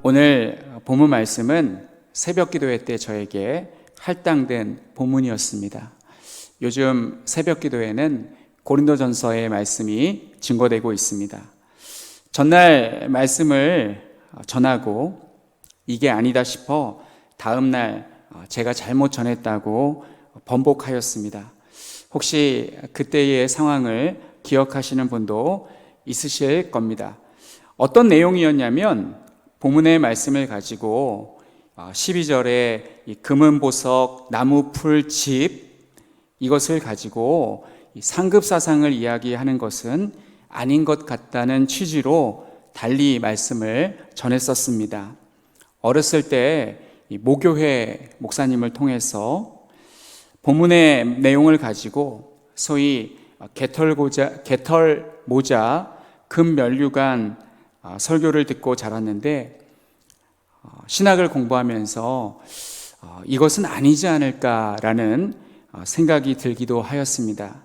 오늘 본문 말씀은 새벽 기도회 때 저에게 할당된 본문이었습니다. 요즘 새벽 기도회는 고린도전서의 말씀이 증거되고 있습니다. 전날 말씀을 전하고 이게 아니다 싶어 다음날 제가 잘못 전했다고 번복하였습니다. 혹시 그때의 상황을 기억하시는 분도 있으실 겁니다. 어떤 내용이었냐면 본문의 말씀을 가지고 12절에 이 금은 보석, 나무 풀 집 이것을 가지고 상급사상을 이야기하는 것은 아닌 것 같다는 취지로 달리 말씀을 전했었습니다. 어렸을 때 모교회 목사님을 통해서 본문의 내용을 가지고 소위 개털모자, 금면류관 설교를 듣고 자랐는데 신학을 공부하면서 이것은 아니지 않을까라는 생각이 들기도 하였습니다.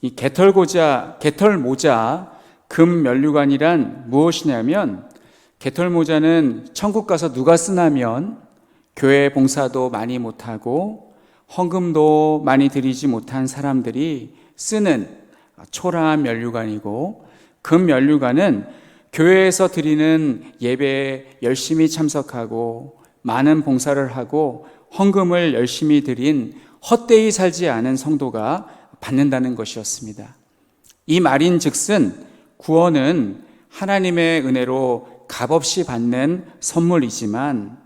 이 개털모자, 금면류관이란 무엇이냐면 개털모자는 천국 가서 누가 쓰냐면 교회 봉사도 많이 못하고 헌금도 많이 드리지 못한 사람들이 쓰는 초라한 면류관이고, 금면류관은 교회에서 드리는 예배에 열심히 참석하고 많은 봉사를 하고 헌금을 열심히 드린 헛되이 살지 않은 성도가 받는다는 것이었습니다. 이 말인즉슨 구원은 하나님의 은혜로 값없이 받는 선물이지만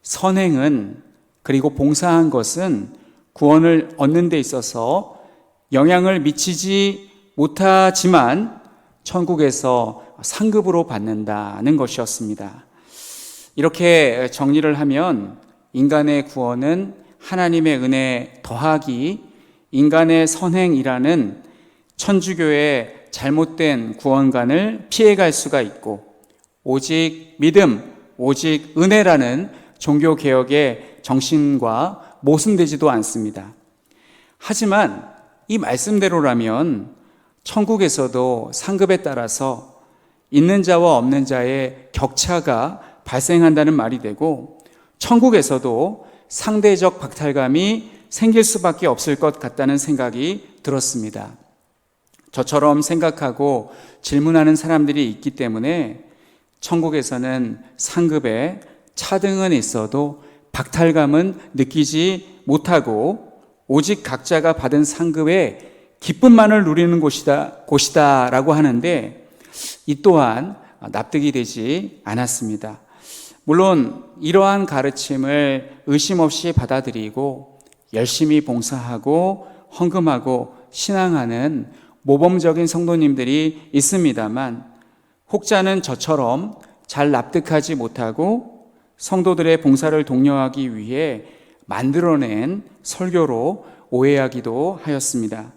선행은, 그리고 봉사한 것은 구원을 얻는 데 있어서 영향을 미치지 못하지만 천국에서 상급으로 받는다는 것이었습니다. 이렇게 정리를 하면 인간의 구원은 하나님의 은혜 더하기 인간의 선행이라는 천주교의 잘못된 구원관을 피해갈 수가 있고, 오직 믿음, 오직 은혜라는 종교개혁의 정신과 모순되지도 않습니다. 하지만 이 말씀대로라면 천국에서도 상급에 따라서 있는 자와 없는 자의 격차가 발생한다는 말이 되고, 천국에서도 상대적 박탈감이 생길 수밖에 없을 것 같다는 생각이 들었습니다. 저처럼 생각하고 질문하는 사람들이 있기 때문에 천국에서는 상급에 차등은 있어도 박탈감은 느끼지 못하고 오직 각자가 받은 상급에 기쁨만을 누리는 곳이다라고 하는데, 이 또한 납득이 되지 않았습니다. 물론 이러한 가르침을 의심 없이 받아들이고 열심히 봉사하고 헌금하고 신앙하는 모범적인 성도님들이 있습니다만, 혹자는 저처럼 잘 납득하지 못하고 성도들의 봉사를 독려하기 위해 만들어낸 설교로 오해하기도 하였습니다.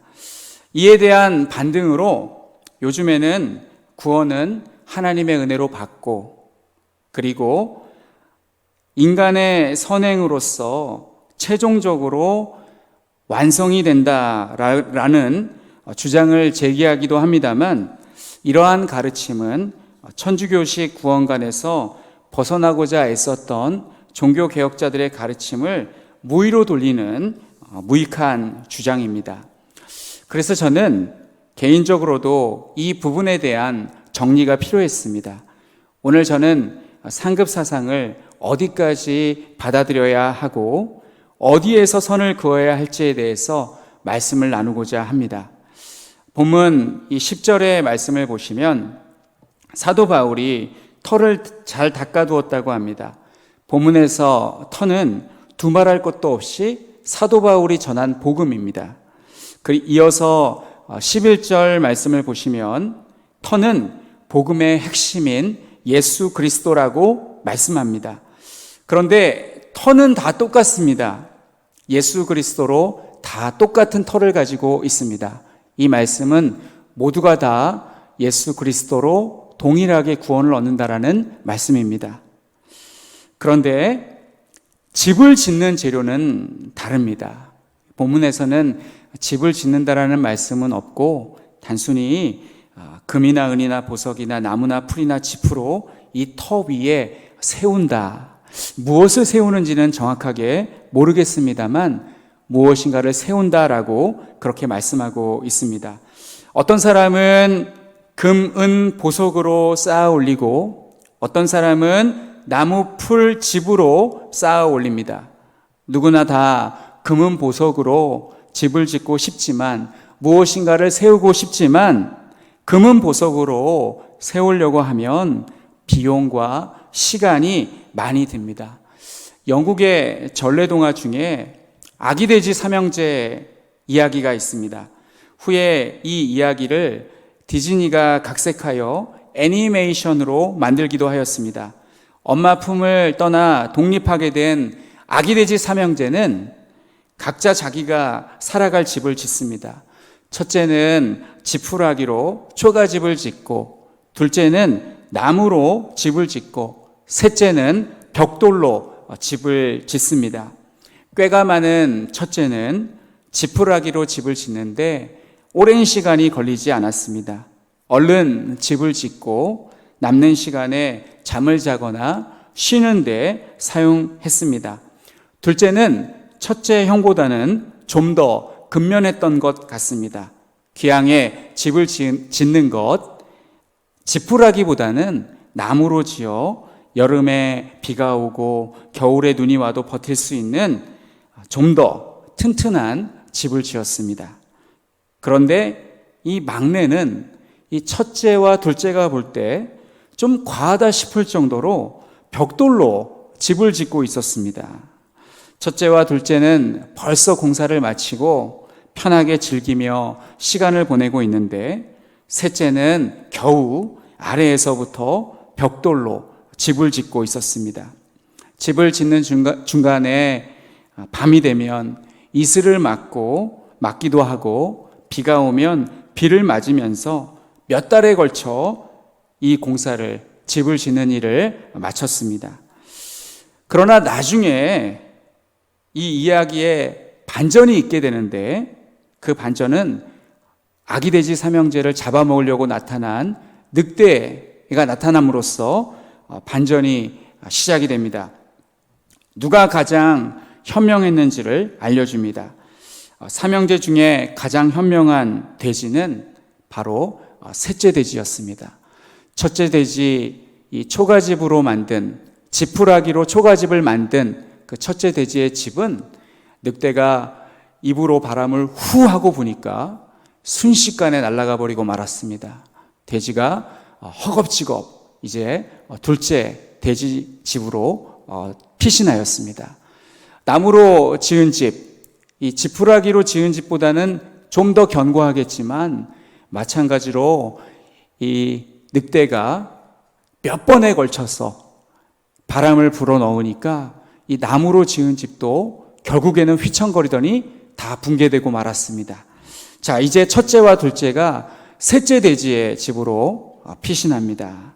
이에 대한 반등으로 요즘에는 구원은 하나님의 은혜로 받고, 그리고 인간의 선행으로서 최종적으로 완성이 된다라는 주장을 제기하기도 합니다만, 이러한 가르침은 천주교식 구원관에서 벗어나고자 애썼던 종교개혁자들의 가르침을 무위로 돌리는 무익한 주장입니다. 그래서 저는 개인적으로도 이 부분에 대한 정리가 필요했습니다. 오늘 저는 상급 사상을 어디까지 받아들여야 하고 어디에서 선을 그어야 할지에 대해서 말씀을 나누고자 합니다. 본문 이 10절의 말씀을 보시면 사도 바울이 털을 잘 닦아두었다고 합니다. 본문에서 터는 두말할 것도 없이 사도 바울이 전한 복음입니다. 이어서 11절 말씀을 보시면 터는 복음의 핵심인 예수 그리스도라고 말씀합니다. 그런데 터는 다 똑같습니다. 예수 그리스도로 다 똑같은 터를 가지고 있습니다. 이 말씀은 모두가 다 예수 그리스도로 동일하게 구원을 얻는다라는 말씀입니다. 그런데 집을 짓는 재료는 다릅니다. 본문에서는 집을 짓는다라는 말씀은 없고 단순히 금이나 은이나 보석이나 나무나 풀이나 지프로 이 터 위에 세운다. 무엇을 세우는지는 정확하게 모르겠습니다만 무엇인가를 세운다라고 그렇게 말씀하고 있습니다. 어떤 사람은 금, 은, 보석으로 쌓아 올리고 어떤 사람은 나무, 풀, 집으로 쌓아 올립니다. 누구나 다 금은 보석으로 집을 짓고 싶지만 무엇인가를 세우고 싶지만 금은 보석으로 세우려고 하면 비용과 시간이 많이 듭니다. 영국의 전래동화 중에 아기돼지 삼형제 이야기가 있습니다. 후에 이 이야기를 디즈니가 각색하여 애니메이션으로 만들기도 하였습니다. 엄마 품을 떠나 독립하게 된 아기돼지 삼형제는 각자 자기가 살아갈 집을 짓습니다. 첫째는 지푸라기로 초가집을 짓고, 둘째는 나무로 집을 짓고, 셋째는 벽돌로 집을 짓습니다. 꾀가 많은 첫째는 지푸라기로 집을 짓는데 오랜 시간이 걸리지 않았습니다. 얼른 집을 짓고 남는 시간에 잠을 자거나 쉬는데 사용했습니다. 둘째는 첫째 형보다는 좀 더 근면했던 것 같습니다. 기왕에 집을 짓는 것, 지푸라기보다는 나무로 지어 여름에 비가 오고 겨울에 눈이 와도 버틸 수 있는 좀 더 튼튼한 집을 지었습니다. 그런데 이 막내는 이 첫째와 둘째가 볼 때 좀 과하다 싶을 정도로 벽돌로 집을 짓고 있었습니다. 첫째와 둘째는 벌써 공사를 마치고 편하게 즐기며 시간을 보내고 있는데 셋째는 겨우 아래에서부터 벽돌로 집을 짓고 있었습니다. 집을 짓는 중간에 밤이 되면 이슬을 맞기도 하고 비가 오면 비를 맞으면서 몇 달에 걸쳐 이 공사를, 집을 짓는 일을 마쳤습니다. 그러나 나중에 이 이야기에 반전이 있게 되는데 그 반전은 아기돼지 삼형제를 잡아먹으려고 나타난 늑대가 나타남으로써 반전이 시작이 됩니다. 누가 가장 현명했는지를 알려줍니다. 삼형제 중에 가장 현명한 돼지는 바로 셋째 돼지였습니다. 첫째 돼지, 이 초가집으로 만든, 지푸라기로 초가집을 만든 그 첫째 돼지의 집은 늑대가 입으로 바람을 후 하고 부니까 순식간에 날아가 버리고 말았습니다. 돼지가 허겁지겁 이제 둘째 돼지 집으로 피신하였습니다. 나무로 지은 집, 이 지푸라기로 지은 집보다는 좀 더 견고하겠지만 마찬가지로 이 늑대가 몇 번에 걸쳐서 바람을 불어넣으니까 이 나무로 지은 집도 결국에는 휘청거리더니 다 붕괴되고 말았습니다. 자, 이제 첫째와 둘째가 셋째 돼지의 집으로 피신합니다.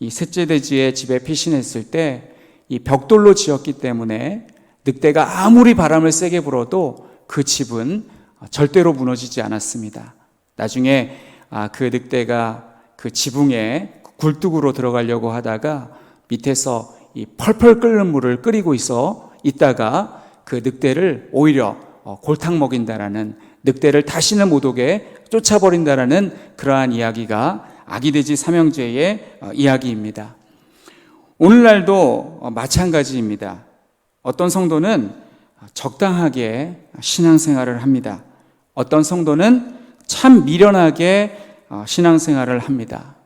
이 셋째 돼지의 집에 피신했을 때 이 벽돌로 지었기 때문에 늑대가 아무리 바람을 세게 불어도 그 집은 절대로 무너지지 않았습니다. 나중에 그 늑대가 그 지붕에 굴뚝으로 들어가려고 하다가 밑에서 이 펄펄 끓는 물을 끓이고 있다가 그 늑대를 오히려 골탕 먹인다라는, 늑대를 다시는 못 오게 쫓아버린다라는 그러한 이야기가 아기돼지 삼형제의 이야기입니다. 오늘날도 마찬가지입니다. 어떤 성도는 적당하게 신앙생활을 합니다. 어떤 성도는 참 미련하게 신앙생활을 합니다.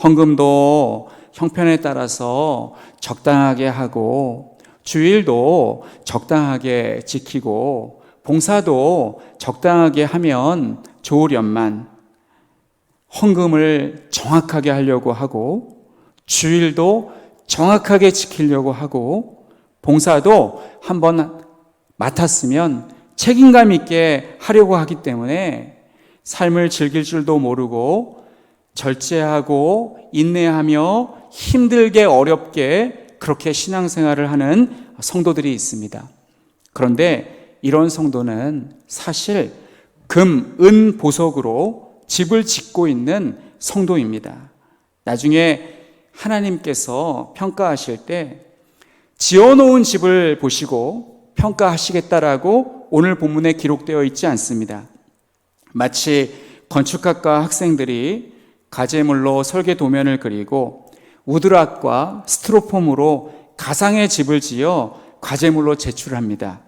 헌금도 형편에 따라서 적당하게 하고, 주일도 적당하게 지키고, 봉사도 적당하게 하면 좋으련만 헌금을 정확하게 하려고 하고, 주일도 정확하게 지키려고 하고, 봉사도 한번 맡았으면 책임감 있게 하려고 하기 때문에 삶을 즐길 줄도 모르고 절제하고 인내하며 힘들게 어렵게 그렇게 신앙생활을 하는 성도들이 있습니다. 그런데 이런 성도는 사실 금, 은, 보석으로 집을 짓고 있는 성도입니다. 나중에 하나님께서 평가하실 때 지어놓은 집을 보시고 평가하시겠다라고 오늘 본문에 기록되어 있지 않습니다. 마치 건축학과 학생들이 가재물로 설계 도면을 그리고 우드락과 스티로폼으로 가상의 집을 지어 가재물로 제출합니다.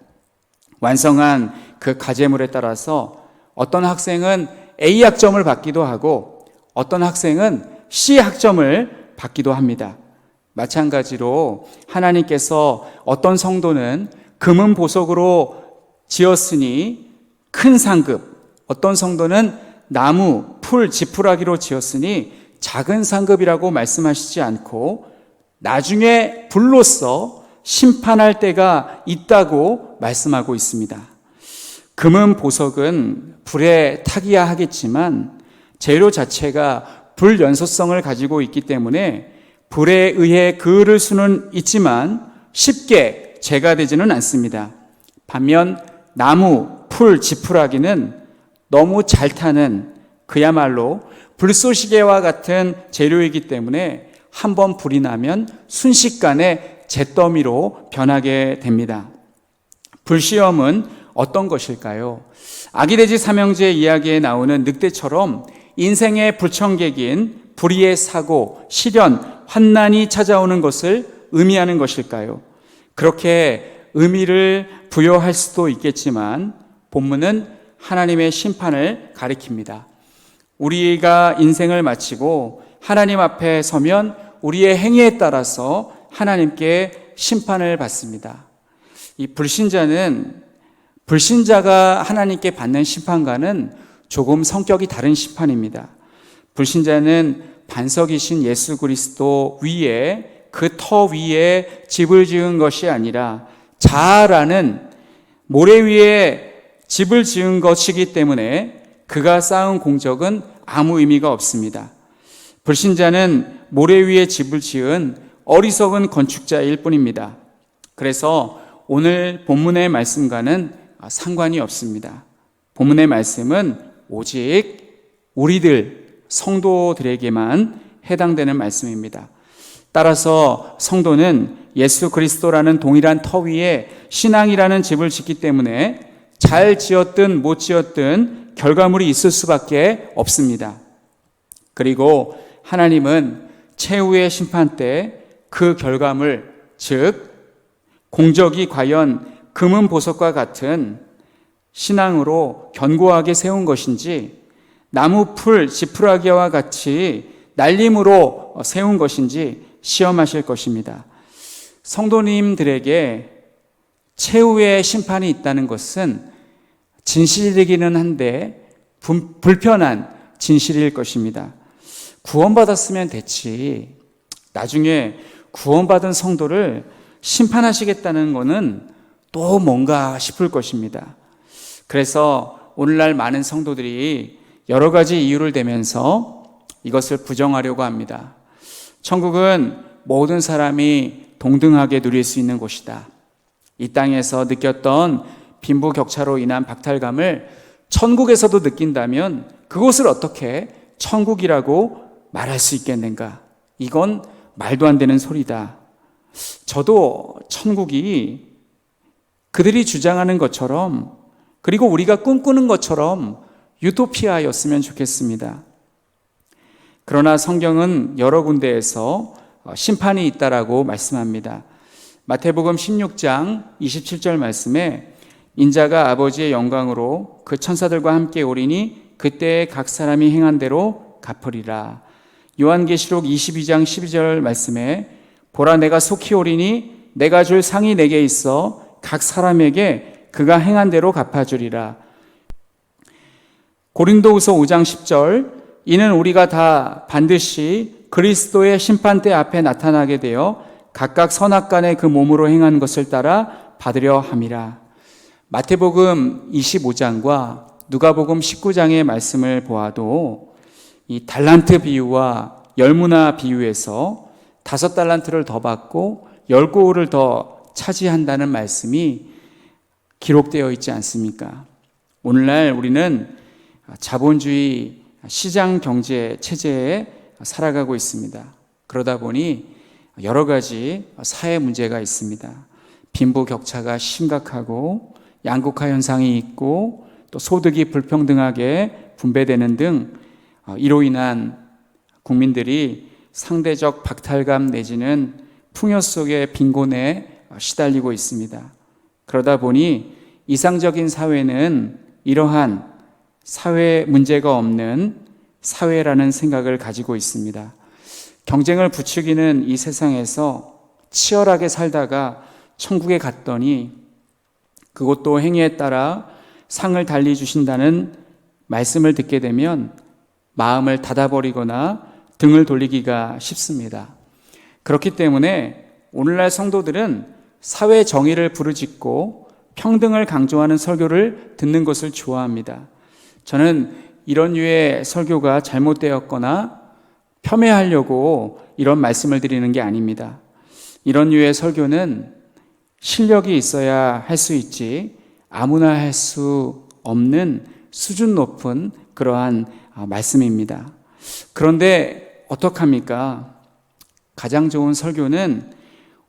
완성한 그 가재물에 따라서 어떤 학생은 A 학점을 받기도 하고 어떤 학생은 C 학점을 받기도 합니다. 마찬가지로 하나님께서 어떤 성도는 금은 보석으로 지었으니 큰 상급, 어떤 성도는 나무, 풀, 지푸라기로 지었으니 작은 상급이라고 말씀하시지 않고 나중에 불로써 심판할 때가 있다고 말씀하고 있습니다. 금은 보석은 불에 타기야 하겠지만 재료 자체가 불연소성을 가지고 있기 때문에 불에 의해 그을 수는 있지만 쉽게 재가 되지는 않습니다. 반면 나무, 풀, 지푸라기는 너무 잘 타는 그야말로 불쏘시개와 같은 재료이기 때문에 한번 불이 나면 순식간에 잿더미로 변하게 됩니다. 불시험은 어떤 것일까요? 아기돼지 삼형제 이야기에 나오는 늑대처럼 인생의 불청객인 불의의 사고, 시련, 환난이 찾아오는 것을 의미하는 것일까요? 그렇게 의미를 부여할 수도 있겠지만 본문은 하나님의 심판을 가리킵니다. 우리가 인생을 마치고 하나님 앞에 서면 우리의 행위에 따라서 하나님께 심판을 받습니다. 이 불신자가 하나님께 받는 심판과는 조금 성격이 다른 심판입니다. 불신자는 반석이신 예수 그리스도 위에 그 터 위에 집을 지은 것이 아니라 자아라는 모래 위에 집을 지은 것이기 때문에 그가 쌓은 공적은 아무 의미가 없습니다. 불신자는 모래 위에 집을 지은 어리석은 건축자일 뿐입니다. 그래서 오늘 본문의 말씀과는 상관이 없습니다. 본문의 말씀은 오직 우리들 성도들에게만 해당되는 말씀입니다. 따라서 성도는 예수 그리스도라는 동일한 터 위에 신앙이라는 집을 짓기 때문에 잘 지었든 못 지었든 결과물이 있을 수밖에 없습니다. 그리고 하나님은 최후의 심판 때 그 결과물, 즉 공적이 과연 금은 보석과 같은 신앙으로 견고하게 세운 것인지 나무, 풀, 지푸라기와 같이 날림으로 세운 것인지 시험하실 것입니다. 성도님들에게 최후의 심판이 있다는 것은 진실이기는 한데 불편한 진실일 것입니다. 구원받았으면 됐지. 나중에 구원받은 성도를 심판하시겠다는 것은 또 뭔가 싶을 것입니다. 그래서 오늘날 많은 성도들이 여러 가지 이유를 대면서 이것을 부정하려고 합니다. 천국은 모든 사람이 동등하게 누릴 수 있는 곳이다. 이 땅에서 느꼈던 빈부격차로 인한 박탈감을 천국에서도 느낀다면 그곳을 어떻게 천국이라고 말할 수 있겠는가? 이건 말도 안 되는 소리다. 저도 천국이 그들이 주장하는 것처럼 그리고 우리가 꿈꾸는 것처럼 유토피아였으면 좋겠습니다. 그러나 성경은 여러 군데에서 심판이 있다라고 말씀합니다. 마태복음 16장 27절 말씀에 인자가 아버지의 영광으로 그 천사들과 함께 오리니 그때 각 사람이 행한 대로 갚으리라. 요한계시록 22장 12절 말씀에 보라 내가 속히 오리니 내가 줄 상이 내게 있어 각 사람에게 그가 행한 대로 갚아주리라. 고린도후서 5장 10절 이는 우리가 다 반드시 그리스도의 심판대 앞에 나타나게 되어 각각 선악간에 그 몸으로 행한 것을 따라 받으려 함이라. 마태복음 25장과 누가복음 19장의 말씀을 보아도 이 달란트 비유와 열무나 비유에서 5달란트를 더 받고 10고울을 더 차지한다는 말씀이 기록되어 있지 않습니까? 오늘날 우리는 자본주의 시장 경제 체제에 살아가고 있습니다. 그러다 보니 여러 가지 사회 문제가 있습니다. 빈부격차가 심각하고 양극화 현상이 있고 또 소득이 불평등하게 분배되는 등 이로 인한 국민들이 상대적 박탈감 내지는 풍요 속의 빈곤에 시달리고 있습니다. 그러다 보니 이상적인 사회는 이러한 사회 문제가 없는 사회라는 생각을 가지고 있습니다. 경쟁을 부추기는 이 세상에서 치열하게 살다가 천국에 갔더니 그것도 행위에 따라 상을 달리 주신다는 말씀을 듣게 되면 마음을 닫아버리거나 등을 돌리기가 쉽습니다. 그렇기 때문에 오늘날 성도들은 사회 정의를 부르짖고 평등을 강조하는 설교를 듣는 것을 좋아합니다. 저는 이런 류의 설교가 잘못되었거나 폄훼하려고 이런 말씀을 드리는 게 아닙니다. 이런 류의 설교는 실력이 있어야 할 수 있지 아무나 할 수 없는 수준 높은 그러한 말씀입니다. 그런데 어떡합니까? 가장 좋은 설교는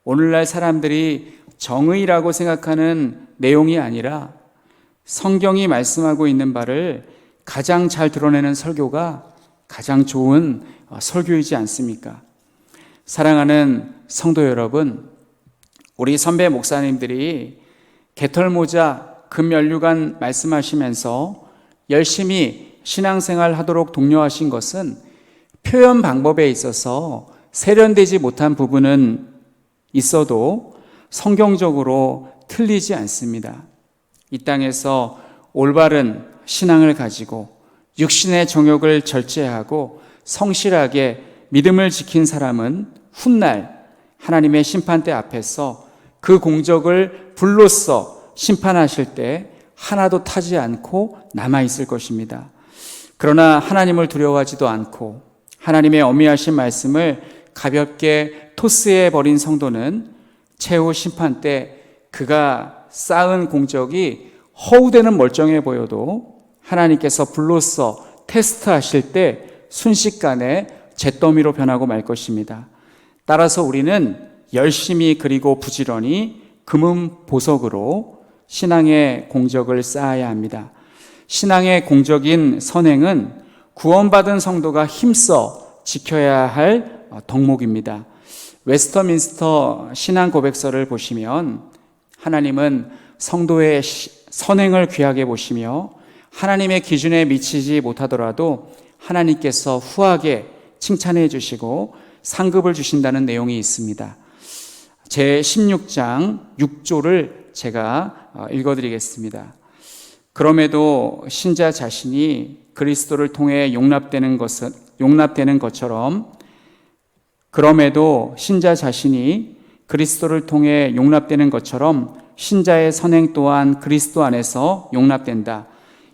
오늘날 사람들이 정의라고 생각하는 내용이 아니라 성경이 말씀하고 있는 바를 가장 잘 드러내는 설교가 가장 좋은 설교이지 않습니까? 사랑하는 성도 여러분, 우리 선배 목사님들이 개털모자, 금연류관 말씀하시면서 열심히 신앙생활 하도록 독려하신 것은 표현 방법에 있어서 세련되지 못한 부분은 있어도 성경적으로 틀리지 않습니다. 이 땅에서 올바른 신앙을 가지고 육신의 정욕을 절제하고 성실하게 믿음을 지킨 사람은 훗날 하나님의 심판대 앞에서 그 공적을 불로써 심판하실 때 하나도 타지 않고 남아있을 것입니다. 그러나 하나님을 두려워하지도 않고 하나님의 어미하신 말씀을 가볍게 토스해버린 성도는 최후 심판 때 그가 쌓은 공적이 허우대는 멀쩡해 보여도 하나님께서 불로써 테스트하실 때 순식간에 잿더미로 변하고 말 것입니다. 따라서 우리는 열심히 그리고 부지런히 금은 보석으로 신앙의 공적을 쌓아야 합니다. 신앙의 공적인 선행은 구원받은 성도가 힘써 지켜야 할 덕목입니다. 웨스터민스터 신앙 고백서를 보시면 하나님은 성도의 선행을 귀하게 보시며 하나님의 기준에 미치지 못하더라도 하나님께서 후하게 칭찬해 주시고 상급을 주신다는 내용이 있습니다. 제 16장 6조를 제가 읽어드리겠습니다. 그럼에도 신자 자신이 그리스도를 통해 용납되는 것처럼 그럼에도 신자 자신이 그리스도를 통해 용납되는 것처럼 신자의 선행 또한 그리스도 안에서 용납된다.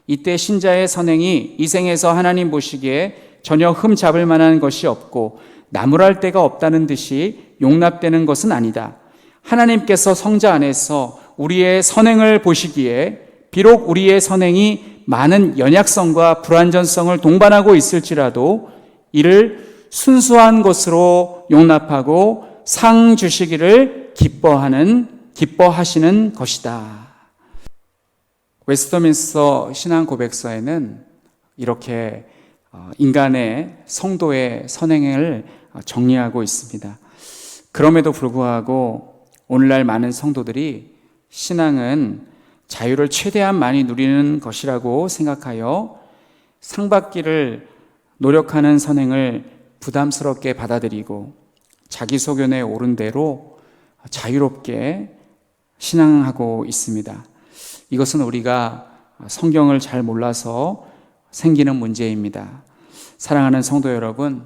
이때 신자의 선행이 이 생에서 하나님 보시기에 전혀 흠 잡을 만한 것이 없고 나무랄 데가 없다는 듯이 용납되는 것은 아니다. 하나님께서 성자 안에서 우리의 선행을 보시기에 비록 우리의 선행이 많은 연약성과 불완전성을 동반하고 있을지라도 이를 순수한 것으로 용납하고 상 주시기를 기뻐하시는 것이다. 웨스터민스터 신앙 고백서에는 이렇게 인간의 성도의 선행을 정리하고 있습니다. 그럼에도 불구하고 오늘날 많은 성도들이 신앙은 자유를 최대한 많이 누리는 것이라고 생각하여 상 받기를 노력하는 선행을 부담스럽게 받아들이고 자기 소견에 옳은 대로 자유롭게 신앙하고 있습니다. 이것은 우리가 성경을 잘 몰라서 생기는 문제입니다. 사랑하는 성도 여러분,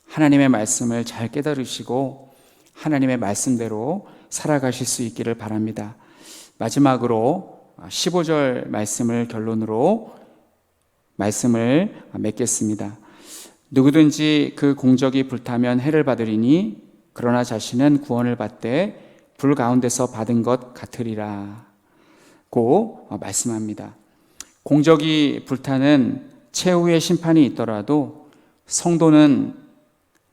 하나님의 말씀을 잘 깨달으시고 하나님의 말씀대로 살아가실 수 있기를 바랍니다. 마지막으로 15절 말씀을 결론으로 말씀을 맺겠습니다. 누구든지 그 공적이 불타면 해를 받으리니 그러나 자신은 구원을 받되 불 가운데서 받은 것 같으리라 고 말씀합니다. 공적이 불타는 최후의 심판이 있더라도 성도는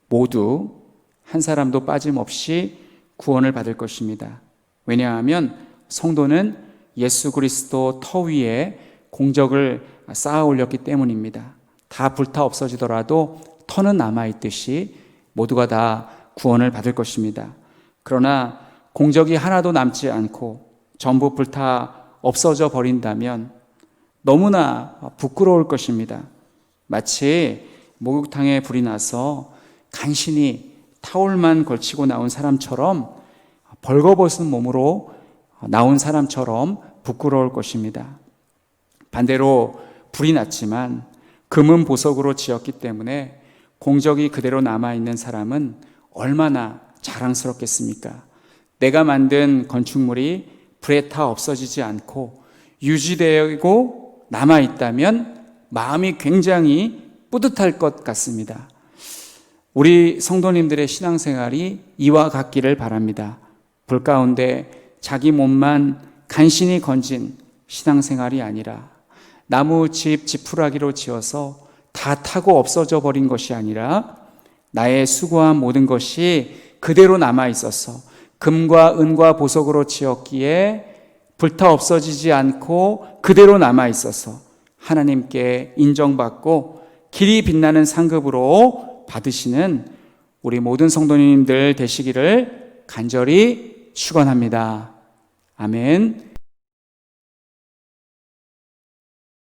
모두 한 사람도 빠짐없이 구원을 받을 것입니다. 왜냐하면 성도는 예수 그리스도 터 위에 공적을 쌓아 올렸기 때문입니다. 다 불타 없어지더라도 터는 남아있듯이 모두가 다 구원을 받을 것입니다. 그러나 공적이 하나도 남지 않고 전부 불타 없어져 버린다면 너무나 부끄러울 것입니다. 마치 목욕탕에 불이 나서 간신히 타올만 걸치고 나온 사람처럼, 벌거벗은 몸으로 나온 사람처럼 부끄러울 것입니다. 반대로 불이 났지만 금은 보석으로 지었기 때문에 공적이 그대로 남아있는 사람은 얼마나 자랑스럽겠습니까? 내가 만든 건축물이 불에 타 없어지지 않고 유지되고 남아있다면 마음이 굉장히 뿌듯할 것 같습니다. 우리 성도님들의 신앙생활이 이와 같기를 바랍니다. 불 가운데 자기 몸만 간신히 건진 신앙생활이 아니라 나무 집 지푸라기로 지어서 다 타고 없어져 버린 것이 아니라 나의 수고한 모든 것이 그대로 남아 있어서 금과 은과 보석으로 지었기에 불타 없어지지 않고 그대로 남아 있어서 하나님께 인정받고 길이 빛나는 상급으로 받으시는 우리 모든 성도님들 되시기를 간절히 축원합니다. 아멘.